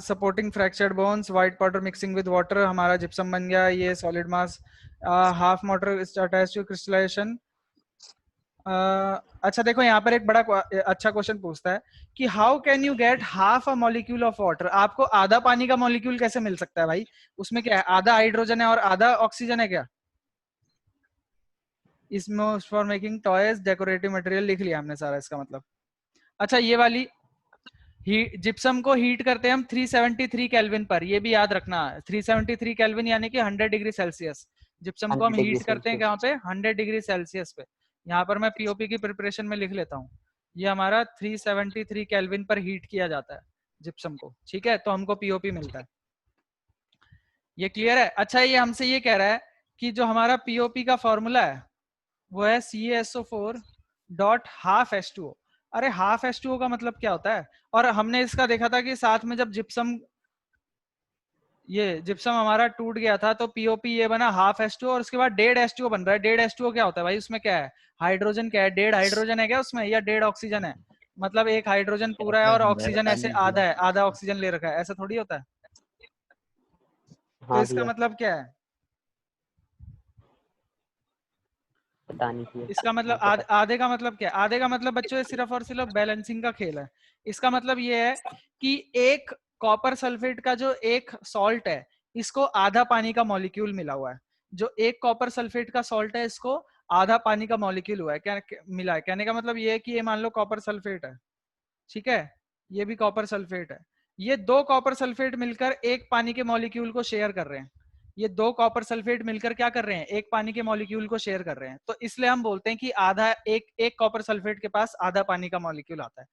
Speaker 2: Supporting fractured bones, white powder mixing with water, हमारा जिप्सम बन गया, ये solid mass. Half motor attach to crystallisation. अच्छा देखो यहाँ पर एक बड़ा अच्छा क्वेश्चन पूछता है कि how can you get half a molecule of water. आपको आधा पानी का मॉलिक्यूल कैसे मिल सकता है भाई, उसमें क्या है, आधा हाइड्रोजन है और आधा ऑक्सीजन है क्या। इसमें for making toys decorative material लिख लिया हमने सारा इसका मतलब। अच्छा ये वाली जिप्सम को हीट करते हैं हम 373 केल्विन पर, ये भी याद रखना, 373 केल्विन यानी कि 100 डिग्री सेल्सियस। जिप्सम को हम
Speaker 3: 100 डिग्री
Speaker 2: हीट करते हैं
Speaker 3: सेल्सियस।
Speaker 2: कहाँ पे, 100 डिग्री सेल्सियस पे। यहाँ पर मैं पीओपी की प्रिपरेशन में लिख लेता हूँ, ये हमारा 373 केल्विन पर हीट किया जाता है जिप्सम को, ठीक है, तो हमको पीओपी मिलता है। ये क्लियर है। अच्छा ये हमसे ये कह रहा है कि जो हमारा पीओपी का फॉर्मूला है वो है CaSO4 डॉट हाफ H2O। अरे हाफ H2O का मतलब क्या होता है, और हमने इसका देखा था कि साथ में जब जिप्सम, ये जिप्सम हमारा टूट गया था तो पीओपी ये बना हाफ H2O, और उसके बाद 1.5 H2O बन रहा है। 1.5 H2O क्या होता है भाई, उसमें क्या है, हाइड्रोजन क्या है, 1.5 हाइड्रोजन है क्या उसमें, या 1.5 ऑक्सीजन है, मतलब एक हाइड्रोजन पूरा है और ऑक्सीजन ऐसे आधा है, आधा ऑक्सीजन ले रखा है, ऐसा थोड़ी होता है। तो
Speaker 3: हाँ
Speaker 2: इसका
Speaker 3: भैया,
Speaker 2: मतलब क्या है,
Speaker 3: पता नहीं भैया।
Speaker 2: इसका मतलब
Speaker 3: हाँ, पता।
Speaker 2: आधे का मतलब क्या है, आधे का मतलब बच्चों ये सिर्फ और सिर्फ बैलेंसिंग का खेल है। इसका मतलब ये है कि एक कॉपर सल्फेट का जो एक सॉल्ट है, इसको आधा पानी का मॉलिक्यूल मिला हुआ है। जो एक कॉपर सल्फेट का सॉल्ट है, इसको आधा पानी का मॉलिक्यूल हुआ है, क्या मिला है, कहने का मतलब ये है कि ये मान लो कॉपर सल्फेट है, ठीक है, ये भी कॉपर सल्फेट है, ये दो कॉपर सल्फेट मिलकर एक पानी के मॉलिक्यूल को शेयर कर रहे हैं। ये दो कॉपर सल्फेट मिलकर क्या कर रहे हैं, एक पानी के मॉलिक्यूल को शेयर कर रहे हैं, तो इसलिए हम बोलते हैं कि आधा, एक कॉपर सल्फेट के पास आधा पानी का मॉलिक्यूल आता है।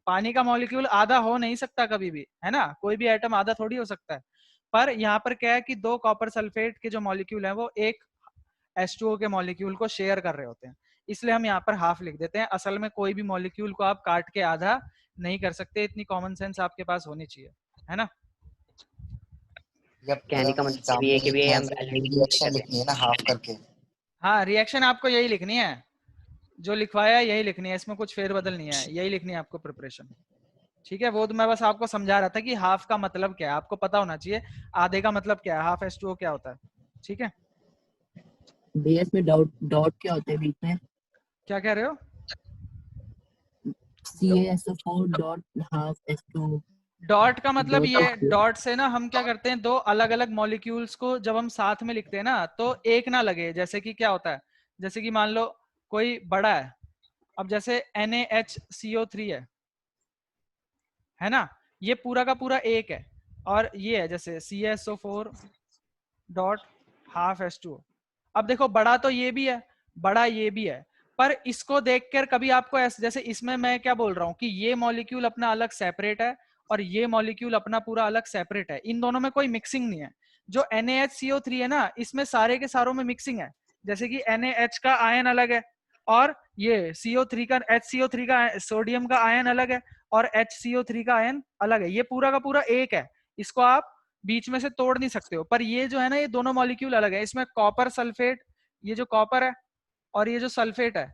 Speaker 2: पानी का मॉलिक्यूल आधा हो नहीं सकता कभी भी, है ना, कोई भी एटम आधा थोड़ी हो सकता है। पर यहाँ पर क्या है कि दो कॉपर सल्फेट के जो मॉलिक्यूल है वो एक H2O के मॉलिक्यूल को शेयर कर रहे होते हैं, इसलिए हम यहाँ पर हाफ लिख देते हैं। असल में कोई भी मॉलिक्यूल को आप काट के आधा नहीं कर सकते, इतनी कॉमन सेंस आपके पास होनी चाहिए, है ना।
Speaker 4: जब
Speaker 3: कहने का
Speaker 4: मतलब
Speaker 3: मतलब
Speaker 4: एग्जाम
Speaker 3: ये है
Speaker 4: में
Speaker 3: कि
Speaker 4: लिखना
Speaker 3: भैया
Speaker 4: है
Speaker 3: हम
Speaker 4: तो
Speaker 3: बैलेंसिंग
Speaker 4: रिएक्शन
Speaker 3: कर रहे
Speaker 4: लिखनी है ना हाफ करके।
Speaker 2: हाँ, रिएक्शन आपको यही लिखनी है, जो लिखवाया है यही लिखनी है, इसमें कुछ फेरबदल नहीं है, यही लिखनी है आपको प्रिपरेशन, ठीक है। वो तो मैं बस आपको समझा रहा था कि हाफ का मतलब क्या है, आपको पता होना चाहिए आधे का मतलब क्या है, हाफ H2O क्या होता है, ठीक है।
Speaker 6: बेस में डॉट डॉट क्या होते हैं बीच में?
Speaker 2: क्या कह रहे हो,
Speaker 6: CaSO4 dot half H2O।
Speaker 2: Dot का मतलब ये,
Speaker 6: Dot-
Speaker 2: डॉट से ना हम क्या करते हैं, दो अलग अलग मॉलिक्यूल्स को जब हम साथ में लिखते हैं ना तो एक ना लगे। जैसे कि क्या होता है, जैसे कि मान लो कोई बड़ा है, अब जैसे NaHCO3 है ना, ये पूरा का पूरा एक है, और ये है जैसे CaSO4 डॉट हाफ H2O। अब देखो बड़ा तो ये भी है, बड़ा ये भी है, पर इसको देखकर कभी आपको ऐसे, जैसे इसमें मैं क्या बोल रहा हूँ कि ये मॉलिक्यूल अपना अलग सेपरेट है और ये मॉलिक्यूल अपना पूरा अलग सेपरेट है, इन दोनों में कोई मिक्सिंग नहीं है। जो NaHCO3 है ना, इसमें सारे के सारों में मिक्सिंग है, जैसे कि NaH का आयन अलग है और ये CO3 का, HCO3 का सोडियम का आयन अलग है और HCO3 का आयन अलग है। ये पूरा का पूरा एक है, इसको आप बीच में से तोड़ नहीं सकते हो। पर ये जो है ना, ये दोनों मॉलिक्यूल अलग है। इसमें कॉपर सल्फेट, ये जो कॉपर है और ये जो सल्फेट है,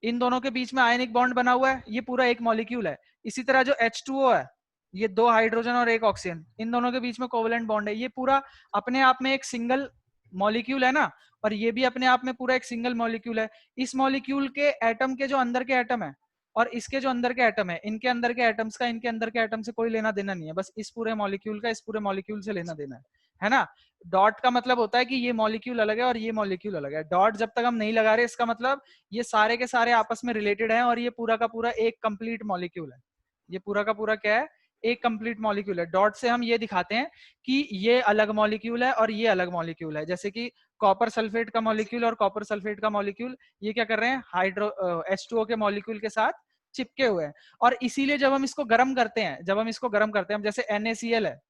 Speaker 2: इन दोनों के बीच में आयनिक बॉन्ड बना हुआ है, ये पूरा एक मॉलिक्यूल है। इसी तरह जो H2O है, ये दो हाइड्रोजन और एक ऑक्सीजन, इन दोनों के बीच में कोवेलेंट बॉन्ड है। ये पूरा अपने आप में एक सिंगल मॉलिक्यूल है ना, और ये भी अपने आप में पूरा एक सिंगल मॉलिक्यूल है। इस मॉलिक्यूल के एटम के जो अंदर के एटम है और इसके जो अंदर के एटम है, इनके अंदर के एटम्स का इनके अंदर के एटम से कोई लेना देना नहीं है, बस इस पूरे मॉलिक्यूल का इस पूरे मॉलिक्यूल से लेना देना है ना। डॉट का मतलब होता है कि ये मॉलिक्यूल अलग है और ये मॉलिक्यूल अलग है। डॉट जब तक हम नहीं लगा रहे, इसका मतलब ये सारे के सारे आपस में रिलेटेड हैं और ये पूरा का पूरा एक कंप्लीट मॉलिक्यूल है। ये पूरा का पूरा क्या है, एक कंप्लीट मॉलिक्यूल है। डॉट से हम ये दिखाते हैं कि ये अलग मॉलिक्यूल है और ये अलग मॉलिक्यूल है। जैसे कि कॉपर सल्फेट का मॉलिक्यूल और कॉपर सल्फेट का मॉलिक्यूल, ये क्या कर रहे हैं, हाइड्रो H2O के मॉलिक्यूल के साथ चिपके हुए हैं। और इसीलिए जब हम इसको गर्म करते हैं, जब हम इसको गर्म करते हैं, हम जैसे NaCl है,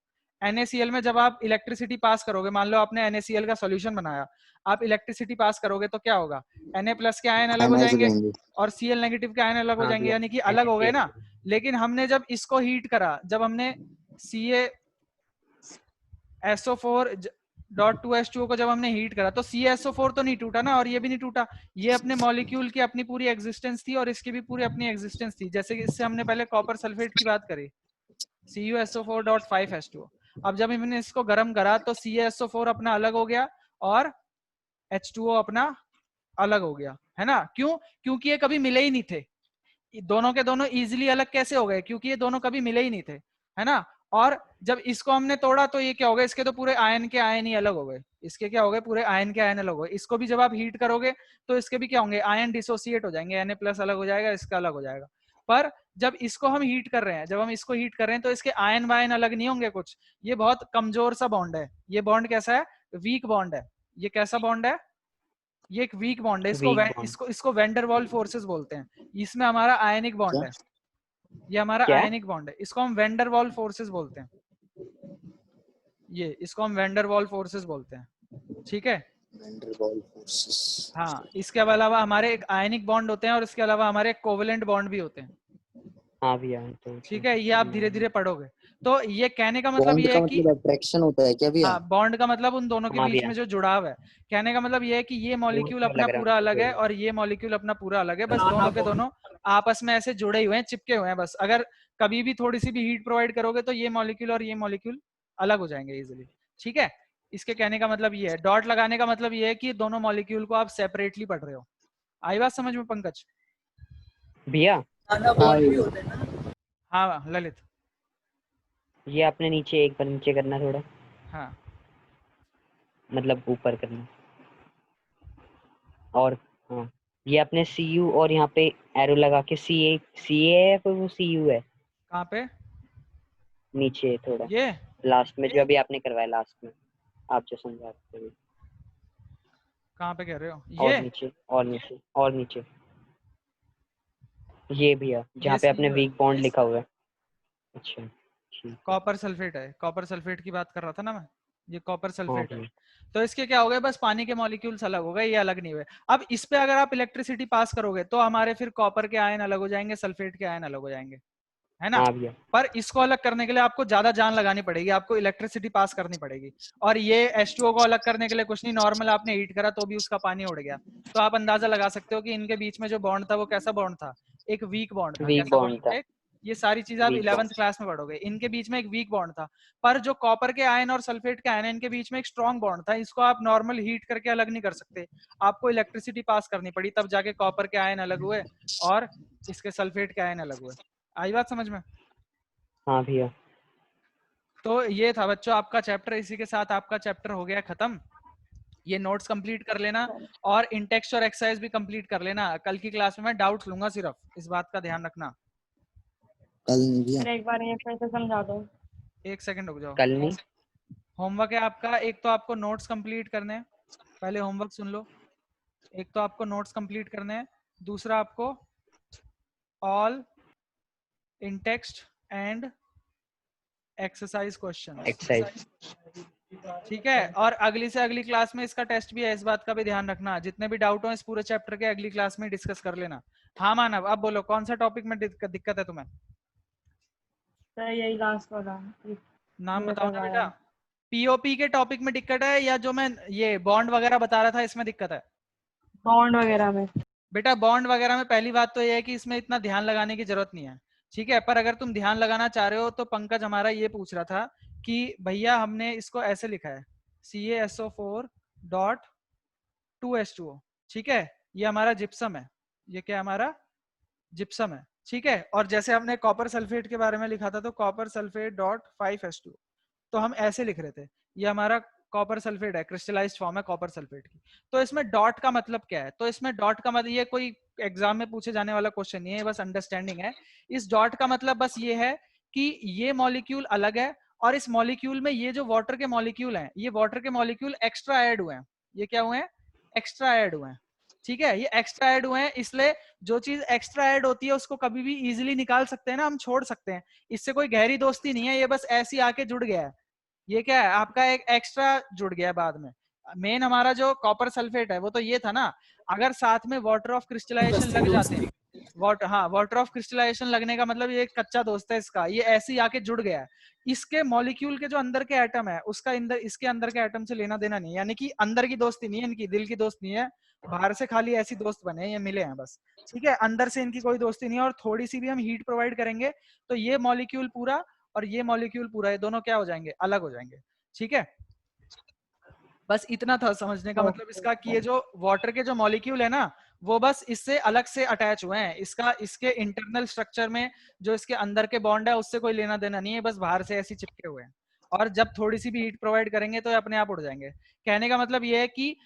Speaker 2: NaCl में जब आप इलेक्ट्रिसिटी पास करोगे, मान लो आपने NaCl का सॉल्यूशन बनाया, आप इलेक्ट्रिसिटी पास करोगे तो क्या होगा, Na+ के आयन अलग हो
Speaker 4: आयनाइज हो
Speaker 2: जाएंगे
Speaker 4: जाएंगे।
Speaker 2: और Cl नेगेटिव के आयन अलग हो
Speaker 3: हाँ
Speaker 2: जाएंगे,
Speaker 3: भैया,
Speaker 2: यानी कि अलग हो गए ना।
Speaker 3: NaCl
Speaker 2: लेकिन हमने जब इसको हीट करा, जब हमने CaSO4.2H2O को जब हमने हीट करा, तो CaSO4 तो नहीं टूटा ना और ये भी नहीं टूटा। ये अपने मॉलिक्यूल की अपनी पूरी एग्जिस्टेंस थी और इसकी भी पूरी अपनी एग्जिस्टेंस थी। जैसे कि इससे हमने पहले कॉपर सल्फेट की बात करी, CuSO4.5H2O। अब जब हमने इसको गर्म करा तो CaSO4 अपना अलग हो गया और H2O अपना अलग हो गया, है ना। क्यों? क्योंकि ये कभी मिले ही नहीं थे। दोनों के दोनों इजीली अलग कैसे हो गए, क्योंकि ये दोनों कभी मिले ही नहीं थे, है ना। और जब इसको हमने तोड़ा तो ये क्या हो गया, इसके तो पूरे आयन के आयन ही अलग हो गए। इसके क्या हो गए, पूरे आयन के आयन अलग हो गए। इसको भी जब आप हीट करोगे तो इसके भी क्या होंगे, आयन डिसोसिएट हो जाएंगे, Na+ अलग हो जाएगा, इसका अलग हो जाएगा। पर जब इसको हम हीट कर रहे हैं, जब हम इसको हीट कर रहे हैं तो इसके आयन वायन अलग नहीं होंगे कुछ। ये बहुत कमजोर सा बॉन्ड है। ये बॉन्ड कैसा है, वीक बॉन्ड है। ये कैसा बॉन्ड है, ये एक वीक बॉन्ड है।
Speaker 3: Weak bond.
Speaker 2: इसको वेंडरवॉल फोर्सेस बोलते हैं। इसमें हमारा आयनिक बॉन्ड
Speaker 4: क्या?
Speaker 2: है, ये हमारा
Speaker 3: क्या?
Speaker 2: आयनिक बॉन्ड है, इसको हम वेंडरवॉल फोर्सेस बोलते हैं। ये इसको हम वेंडरवॉल फोर्सेस बोलते हैं, ठीक है।
Speaker 4: वैन डर वाल फोर्सेस।
Speaker 2: हाँ, इसके अलावा हमारे एक आयनिक बॉन्ड होते हैं और इसके अलावा हमारे कोवेलेंट बॉन्ड भी होते हैं,
Speaker 3: हाँ भैया, तो
Speaker 2: ठीक है। ये आप धीरे धीरे पढ़ोगे। तो ये कहने का मतलब
Speaker 4: बॉन्ड
Speaker 2: ये
Speaker 4: का
Speaker 2: है कि,
Speaker 4: मतलब अट्रैक्शन होता है क्या भैया?
Speaker 2: हाँ, बॉन्ड का मतलब उन दोनों के
Speaker 3: हाँ
Speaker 2: बीच
Speaker 3: भैया,
Speaker 2: में जो जुड़ाव है। कहने का मतलब ये है कि ये मॉलिक्यूल अपना
Speaker 3: लग रहा
Speaker 2: पूरा अलग
Speaker 3: है
Speaker 2: है और ये मॉलिक्यूल अपना पूरा अलग है, बस दोनों के दोनों आपस में ऐसे जुड़े हुए हैं, चिपके हुए हैं। बस अगर कभी भी थोड़ी सी भी हीट प्रोवाइड करोगे तो ये मॉलिक्यूल और ये मॉलिक्यूल अलग हो जाएंगे इजिली, ठीक है। इसके कहने का मतलब ये है। डॉट लगाने का मतलब ये है कि दोनों मॉलिक्यूल को आप सेपरेटली पढ़ रहे हो। आई बात समझ में पंकज?
Speaker 3: भैया।
Speaker 1: ज्यादा बॉन्ड भी होते हैं ना।
Speaker 2: हाँ ललित।
Speaker 3: ये आपने नीचे एक बार नीचे करना थोड़ा,
Speaker 2: हाँ
Speaker 3: मतलब ऊपर करना। और हाँ, ये आपने CU और यहाँ पे एरो लगा के CA है, फिर वो CU है
Speaker 2: कहाँ पे,
Speaker 3: नीचे थोड़ा
Speaker 2: ये
Speaker 3: लास्ट में, जो अभी आपने करवाया लास्ट में, आप जो समझाते हो।
Speaker 2: कहाँ पे कह रहे हो,
Speaker 3: और
Speaker 2: ये
Speaker 3: नीचे और नीचे और नीचे, ये भैया जहाँ
Speaker 2: ये
Speaker 3: पे आपने
Speaker 2: CU है,
Speaker 3: वीक बॉन्ड लिखा हुआ है। अच्छा ठीक है।
Speaker 2: कॉपर सल्फेट है। कॉपर सल्फेट की बात कर रहा था ना मैं, ये कॉपर
Speaker 3: हाँ
Speaker 2: सल्फेट है।
Speaker 3: भैया,
Speaker 2: तो इसके क्या हो गए, बस पानी के मॉलिक्यूल्स अलग हो गए, ये अलग नहीं हुए। अब इस पे अगर आप इलेक्ट्रिसिटी पास करोगे तो हमारे फिर कॉपर के आयन अलग हो जाएंगे, सल्फेट के आयन अलग हो जाएंगे, है ना।
Speaker 3: हाँ भैया,
Speaker 2: पर इसको अलग करने के लिए आपको ज्यादा जान लगानी पड़ेगी, आपको इलेक्ट्रिसिटी पास करनी पड़ेगी। और ये H2O को अलग करने के लिए कुछ नहीं, नॉर्मल आपने हीट करा तो भी उसका पानी उड़ गया। तो आप अंदाजा लगा सकते हो कि इनके बीच में जो बॉन्ड था वो कैसा बॉन्ड था, एक वीक बॉन्ड था।
Speaker 3: वीक
Speaker 2: कैसा
Speaker 3: बॉन्ड था,
Speaker 2: बॉन्ड, ये सारी चीजें आप
Speaker 3: वीक
Speaker 2: 11th
Speaker 3: बॉन्ड।
Speaker 2: क्लास में पढ़ोगे। इनके बीच में एक वीक बॉन्ड था, पर जो कॉपर के आयन और सल्फेट के आयन, इनके बीच में एक स्ट्रॉन्ग बॉन्ड था। इसको आप नॉर्मल हीट करके अलग नहीं कर सकते, आपको इलेक्ट्रिसिटी पास करनी पड़ी, तब जाके कॉपर के आयन अलग हुए और इसके सल्फेट के आयन अलग हुए। आई बात समझ में?
Speaker 3: हाँ भैया,
Speaker 2: तो ये था बच्चों आपका चैप्टर, इसी के साथ आपका चैप्टर हो गया खत्म। ये नोट्स कंप्लीट कर लेना और इंटेक्स्ट और एक्सरसाइज भी कंप्लीट कर लेना। कल की क्लास में मैं डाउट्स लूंगा, सिर्फ इस बात का ध्यान रखना।
Speaker 4: कल नहीं भैया।
Speaker 7: फिर एक बार ये फिर से समझा दो।
Speaker 2: एक सेकंड रुक जाओ।
Speaker 3: कल नहीं।
Speaker 2: होमवर्क है आपका, एक तो आपको नोट्स कंप्लीट करने हैं, पहले होमवर्क सुन लो। एक तो आपको नोट्स कंप्लीट करने हैं, दूसरा आपको all in-text and exercise question.
Speaker 3: Exercise.
Speaker 2: ठीक है, और अगली से अगली क्लास में इसका टेस्ट भी है, इस बात का भी ध्यान रखना। जितने भी डाउट हो इस पूरे चैप्टर के अगली क्लास में डिस्कस कर लेना। हाँ मानव, अब बोलो कौन सा टॉपिक में दिक्कत है तुम्हें?
Speaker 7: सर यही लास्ट वाला।
Speaker 2: नाम बताओ ना बेटा। पीओपी के टॉपिक में दिक्कत है या जो मैं ये बॉन्ड वगैरह बता रहा था इसमें दिक्कत है?
Speaker 7: बॉन्ड वगैरह में।
Speaker 2: बेटा बॉन्ड वगैरह में पहली बात तो ये है कि इसमें इतना ध्यान लगाने की जरूरत नहीं है, ठीक है। पर अगर तुम ध्यान लगाना चाह रहे हो तो पंकज हमारा ये पूछ रहा था कि भैया हमने इसको ऐसे लिखा है CaSO4.2H2O, ठीक है। ये हमारा जिप्सम है, ये क्या हमारा जिप्सम है, ठीक है। और जैसे हमने कॉपर सल्फेट के बारे में लिखा था तो कॉपर सल्फेट डॉट 5H2O, तो हम ऐसे लिख रहे थे ये हमारा कॉपर सल्फेट है, क्रिस्टलाइज्ड फॉर्म है कॉपर सल्फेट की। तो इसमें डॉट का मतलब क्या है? तो इसमें डॉट का मतलब, ये कोई एग्जाम में पूछे जाने वाला क्वेश्चन नहीं है, बस अंडरस्टैंडिंग है। इस डॉट का मतलब बस ये है कि ये मॉलिक्यूल अलग है और इस मॉलिक्यूल में ये जो वाटर के मॉलिक्यूल हैं, ये वाटर के मॉलिक्यूल एक्स्ट्रा ऐड हुए हैं। ये क्या हुए हैं? एक्स्ट्रा ऐड हुए हैं, ठीक है। ये एक्स्ट्रा ऐड हुए हैं, इसलिए जो चीज एक्स्ट्रा ऐड होती है उसको कभी भी इजीली निकाल सकते हैं ना, हम छोड़ सकते हैं। इससे कोई गहरी दोस्ती नहीं है, ये बस ऐसी आके जुड़ गया है। ये क्या है? आपका एक एक्स्ट्रा जुड़ गया बाद में। मेन हमारा जो कॉपर सल्फेट है वो तो ये था ना। अगर साथ में वाटर ऑफ क्रिस्टलाइजेशन लग जाते हैं, वाटर ऑफ क्रिस्टलाइजेशन लगने का मतलब ये एक कच्चा दोस्त है इसका, ये ऐसे ही आके जुड़ गया है। इसके मॉलिक्यूल के जो अंदर के एटम है उसका इसके अंदर के एटम से लेना देना नहीं है, यानी कि अंदर की दोस्ती नहीं है इनकी, दिल की दोस्त नहीं है। बाहर से खाली ऐसी दोस्त बने, ये मिले हैं बस, ठीक है। अंदर से इनकी कोई दोस्ती नहीं है। और थोड़ी सी भी हम हीट प्रोवाइड करेंगे तो ये मॉलिक्यूल पूरा और ये मॉलिक्यूल पूरा, ये दोनों क्या हो जाएंगे? अलग हो जाएंगे, ठीक है। बस इतना था समझने का मतलब इसका कि ये जो वाटर के जो मॉलिक्यूल है ना वो बस इससे अलग से अटैच हुए हैं। इसके इंटरनल स्ट्रक्चर में जो इसके अंदर के बॉन्ड है उससे कोई लेना देना नहीं है, बस बाहर से ऐसे चिपके हुए हैं। और जब थोड़ी सी भी हीट प्रोवाइड करेंगे तो ये अपने आप उड़ जाएंगे। कहने का मतलब ये है कि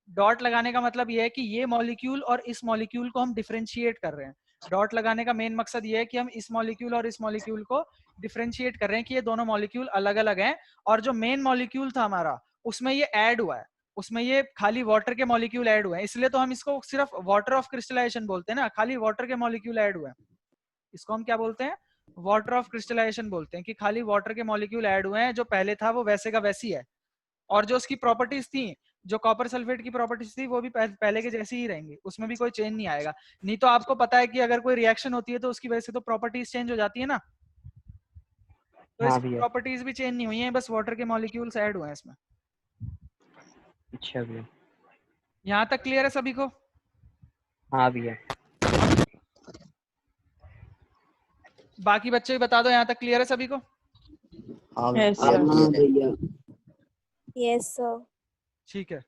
Speaker 2: डॉट लगाने का मतलब ये है कि ये मॉलिक्यूल और इस मॉलिक्यूल को हम डिफरेंशिएट कर रहे हैं। डॉट लगाने का मेन मकसद ये है कि हम इस मॉलिक्यूल और इस मॉलिक्यूल को डिफरेंशिएट कर रहे हैं कि ये दोनों मॉलिक्यूल अलग अलग हैं। और जो मेन मॉलिक्यूल था हमारा उसमें ये ऐड हुआ है, उसमें ये खाली वाटर के मॉलिक्यूल ऐड हुए हैं, इसलिए तो हम इसको सिर्फ वाटर ऑफ क्रिस्टलाइजेशन बोलते हैं ना, खाली वाटर के मॉलिक्यूल ऐड हुए हैं। इसको हम क्या बोलते हैं? वाटर ऑफ क्रिस्टलाइजेशन बोलते हैं, कि खाली वाटर के मॉलिक्यूल ऐड हुए हैं, जो पहले था वो वैसे का वैसी है। और जो उसकी प्रॉपर्टीज थी, जो कॉपर सल्फेट की प्रॉपर्टीज थी वो भी पहले के जैसी ही रहेंगी, उसमें भी कोई चेंज नहीं आएगा। नहीं तो आपको पता है कि अगर कोई रिएक्शन होती है तो उसकी वजह से तो प्रॉपर्टीज चेंज हो जाती है ना, तो इसकी प्रॉपर्टीज भी चेंज नहीं हुई है, बस वाटर के मॉलिक्यूल्स ऐड हुए हैं इसमें।
Speaker 3: अच्छा भैया,
Speaker 2: यहाँ तक क्लियर है सभी को?
Speaker 3: हाँ भैया।
Speaker 2: बाकी बच्चे भी बता दो, यहाँ तक क्लियर है सभी को?
Speaker 4: हाँ
Speaker 7: Yes,
Speaker 4: भैया।
Speaker 7: sir.
Speaker 6: भैया।
Speaker 8: Yes sir.
Speaker 2: ठीक है।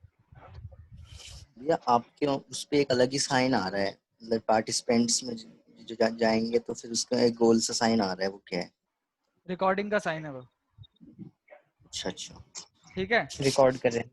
Speaker 5: भैया आपके उस पे एक अलग ही साइन आ रहा है, मतलब पार्टिसिपेंट्स में जो जाएंगे तो फिर उसका एक गोल सा साइन आ रहा है, वो क्या है?
Speaker 2: रिकॉर्डिंग का साइन है वो।
Speaker 5: अच्छा अच्छा,
Speaker 2: ठीक है,
Speaker 3: रिकॉर्ड कर रहे हैं।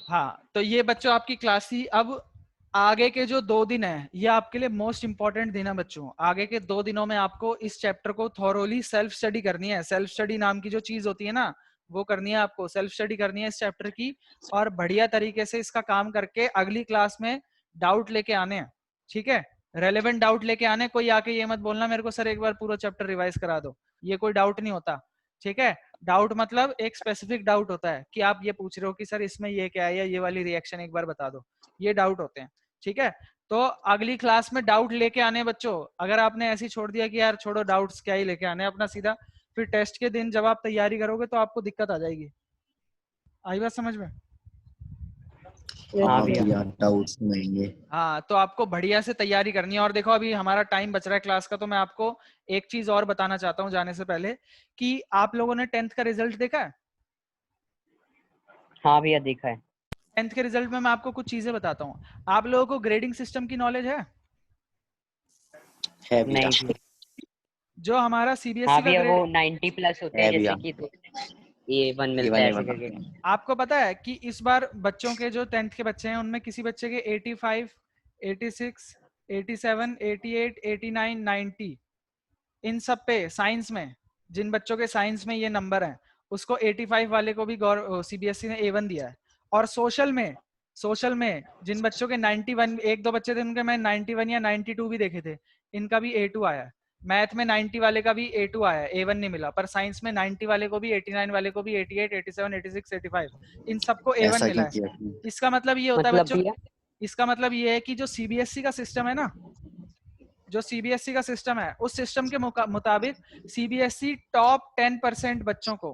Speaker 2: हाँ। तो ये बच्चों आपकी क्लास थी। अब आगे के जो 2 दिन है ये आपके लिए मोस्ट इंपॉर्टेंट दिन है बच्चों। आगे के 2 दिनों में आपको इस चैप्टर को थॉरोली सेल्फ स्टडी करनी है। सेल्फ स्टडी नाम की जो चीज होती है ना वो करनी है आपको, सेल्फ स्टडी करनी है इस चैप्टर की। और बढ़िया तरीके से इसका काम करके अगली क्लास में डाउट लेके आने हैं, ठीक है। रेलेवेंट डाउट लेके आने। कोई आके ये मत बोलना मेरे को सर एक बार पूरा चैप्टर रिवाइज करा दो, ये कोई डाउट नहीं होता, ठीक है। डाउट मतलब एक स्पेसिफिक डाउट होता है कि आप ये पूछ रहे हो कि सर इसमें ये क्या है या ये वाली रिएक्शन एक बार बता दो, ये डाउट होते हैं, ठीक है। तो अगली क्लास में डाउट लेके आने बच्चों। अगर आपने ऐसे ही छोड़ दिया कि यार छोड़ो डाउट्स क्या ही लेके आने अपना सीधा, फिर टेस्ट के दिन जब आप तैयारी करोगे तो आपको दिक्कत आ जाएगी। आई बात समझ में?
Speaker 4: हाँ भैया, डाउट्स रहेंगे।
Speaker 2: हाँ, तो आपको बढ़िया से तैयारी करनी है। और देखो अभी हमारा टाइम बच रहा है क्लास का, तो मैं आपको एक चीज और बताना चाहता हूँ जाने से पहले कि आप लोगों ने 10th का रिजल्ट देखा है?
Speaker 3: हाँ भैया देखा है।
Speaker 2: 10th के रिजल्ट में मैं आपको कुछ चीजें बताता हूँ। आप लोगों को ग्रेडिंग सिस्टम की नॉलेज है?
Speaker 3: नहीं,
Speaker 2: जो हमारा सीबीएसई
Speaker 3: हाँ
Speaker 2: का
Speaker 3: भैया वो
Speaker 2: ग्रेड
Speaker 3: 90+ होते हैं जैसे कि, तो A1 मिलता है
Speaker 5: A1
Speaker 3: ऐसे करके।
Speaker 2: आपको पता है कि इस बार बच्चों के जो 10th के बच्चे हैं उनमें किसी बच्चे के 85, 86, 87, 88, 89, 90 इन सब पे साइंस में, जिन बच्चों के साइंस में ये नंबर हैं उसको 85 वाले को भी सीबीएसई ने A1 दिया है। और सोशल में जिन बच्चों के 91, एक दो बच्चे थे उनके मैं 91 या 92 भी देखे थे, इनका भी A2 आया है। मैथ में 90 वाले का भी A2 आया है, A1 नहीं मिला। पर साइंस में 90 वाले को भी, 89 वाले को भी, 88, 87, 86, 85 इन सबको A1
Speaker 5: ऐसा
Speaker 2: मिला
Speaker 5: क्यों
Speaker 2: है।
Speaker 5: किया आपने?
Speaker 2: इसका मतलब ये होता है
Speaker 3: मतलब
Speaker 2: बच्चों,
Speaker 3: भैया
Speaker 2: इसका मतलब ये है कि जो सीबीएसई का सिस्टम है ना, जो सीबीएसई का सिस्टम है उस सिस्टम के मुताबिक सीबीएसई टॉप 10% बच्चों को,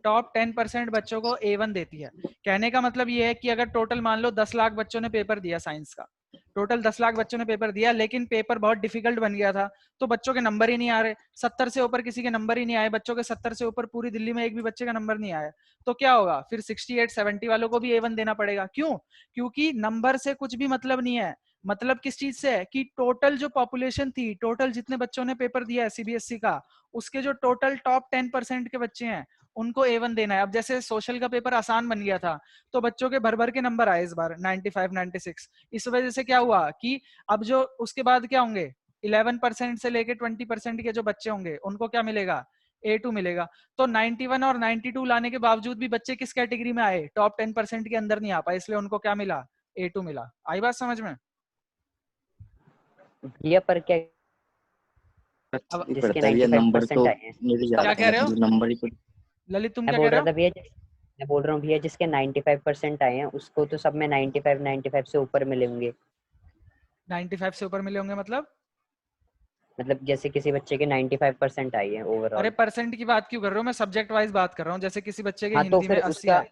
Speaker 2: टॉप 10% बच्चों को A1 देती है। कहने का मतलब ये है कि अगर टोटल मान लो 10 लाख बच्चों ने पेपर दिया साइंस का, टोटल 10 लाख बच्चों ने पेपर दिया, लेकिन पेपर बहुत डिफिकल्ट बन गया था तो बच्चों के नंबर ही नहीं आ रहे, 70 से ऊपर किसी के नंबर ही नहीं आए, बच्चों के 70 से ऊपर पूरी दिल्ली में एक भी बच्चे का नंबर नहीं आया, तो क्या होगा फिर 68, 70 वालों को भी A1 देना पड़ेगा। क्यों? क्योंकि नंबर से कुछ भी मतलब नहीं है। मतलब किस चीज से है कि टोटल जो पॉपुलेशन थी, टोटल जितने बच्चों ने पेपर दिया है सीबीएसई का, उसके जो टोटल टॉप 10% के बच्चे हैं उनको A1 देना है। अब जैसे सोशल का पेपर आसान बन गया था तो बच्चों के भर भर के नंबर आए इस बार 95, 96। इस वजह से क्या हुआ कि अब जो उसके बाद क्या होंगे, 11% से लेके 20% के जो बच्चे होंगे उनको क्या मिलेगा, A2 मिलेगा। तो 91 और 92 लाने के बावजूद भी बच्चे किस कैटेगरी में आए, टॉप 10% के अंदर नहीं आ पाए, इसलिए उनको क्या मिला, A2 मिला। आई बात समझ में?
Speaker 3: भैया पर क्या
Speaker 2: अब
Speaker 5: नहीं
Speaker 3: जिसके
Speaker 5: पड़ता भैया, नंबर
Speaker 3: 95%
Speaker 5: तो
Speaker 3: आए हैं
Speaker 5: मिल ही
Speaker 3: उसका
Speaker 2: क्या
Speaker 5: जाते
Speaker 2: कह रहे
Speaker 5: हैं,
Speaker 2: हो
Speaker 5: जो नंबर ही तो।
Speaker 2: ललित, तुम
Speaker 3: मैं
Speaker 2: क्या
Speaker 3: बोल
Speaker 2: कह रहे
Speaker 3: रहा
Speaker 2: हो?
Speaker 3: था भैया मैं बोल रहा हूँ भैया जिसके 95% आए हैं उसको तो सब में 95 से ऊपर मिले होंगे।
Speaker 2: 95 से ऊपर मिले होंगे
Speaker 3: मतलब जैसे किसी बच्चे के 95% आई है
Speaker 2: अरे
Speaker 3: ओवरऑल।
Speaker 2: परसेंट की बात क्यों कर रहे हो, मैं सब्जेक्ट वाइज बात कर रहा हूँ। जैसे किसी बच्चे के
Speaker 3: हाँ तो
Speaker 2: हिंदी में
Speaker 3: फिर
Speaker 2: 80
Speaker 3: उसका
Speaker 2: आए।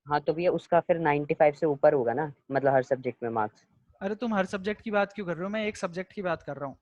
Speaker 3: हाँ तो भैया उसका फिर 95 से ऊपर होगा ना, मतलब हर सब्जेक्ट में मार्क्स।
Speaker 2: अरे तुम हर सब्जेक्ट की बात क्यों कर रहे हो, मैं एक सब्जेक्ट की बात कर रहा हूँ।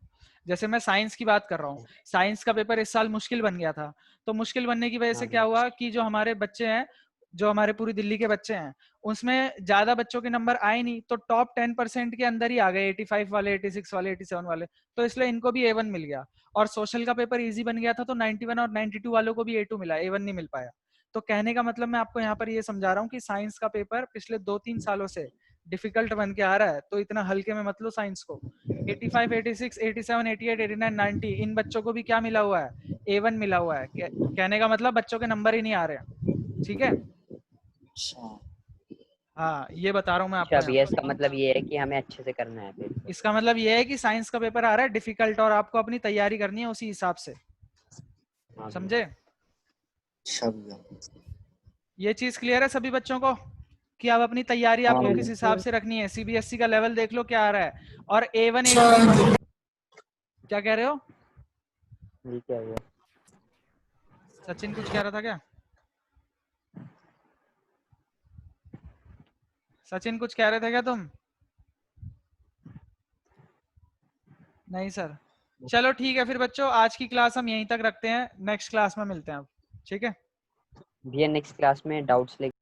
Speaker 2: जैसे मैं साइंस की बात कर रहा हूँ, साइंस का पेपर इस साल मुश्किल बन गया था, तो मुश्किल बनने की वजह से
Speaker 3: हाँ
Speaker 2: क्या हुआ कि जो हमारे बच्चे हैं, जो हमारे पूरी दिल्ली के बच्चे हैं, उसमें ज्यादा बच्चों के नंबर आए नहीं, तो टॉप 10% के अंदर ही आ गए, 85 वाले, 86 वाले, 87 वाले, तो इसलिए इनको भी A1 मिल गया। और सोशल का पेपर इजी बन गया था तो 91 और 92 वालों को भी A2 मिला, A1 नहीं मिल पाया। तो कहने का मतलब मैं आपको यहाँ पर ये समझा रहा हूँ कि साइंस का पेपर पिछले 2-3 सालों से डिफिकल्ट बन के आ रहा है, तो इतना हल्के में मत लो साइंस को। 85, 86, 87, 88, 89, 90 इन बच्चों को भी क्या मिला हुआ है, A1 मिला हुआ है। कहने का मतलब बच्चों के नंबर ही नहीं आ रहे हैं। ठीक है,
Speaker 4: अच्छा
Speaker 2: हाँ ये बता रहा हूँ मैं आपको
Speaker 3: अच्छा
Speaker 2: यहाँ
Speaker 3: भैया इसका
Speaker 2: पर।
Speaker 3: मतलब ये है कि हमें अच्छे से करना है फिर।
Speaker 2: इसका मतलब ये है कि साइंस का पेपर आ रहा है डिफिकल्ट और आपको अपनी तैयारी करनी है उसी हिसाब से,
Speaker 3: हाँ भैया।
Speaker 2: समझे?
Speaker 4: अच्छा भैया।
Speaker 2: ये चीज क्लियर है सभी बच्चों को कि अब अपनी तैयारी
Speaker 4: हाँ
Speaker 2: आपको
Speaker 4: भैया।
Speaker 2: किस हिसाब से रखनी है। सीबीएसई का लेवल देख लो क्या आ रहा है, और A1 A2 क्या कह रहे हो?
Speaker 3: ठीक है भैया।
Speaker 2: सचिन कुछ कह रहा था क्या? सचिन कुछ कह रहे थे क्या तुम? नहीं सर। चलो ठीक है फिर बच्चों, आज की क्लास हम यहीं तक रखते हैं, नेक्स्ट क्लास में मिलते हैं अब। ठीक है।
Speaker 3: भैया नेक्स्ट क्लास में डाउट्स लेके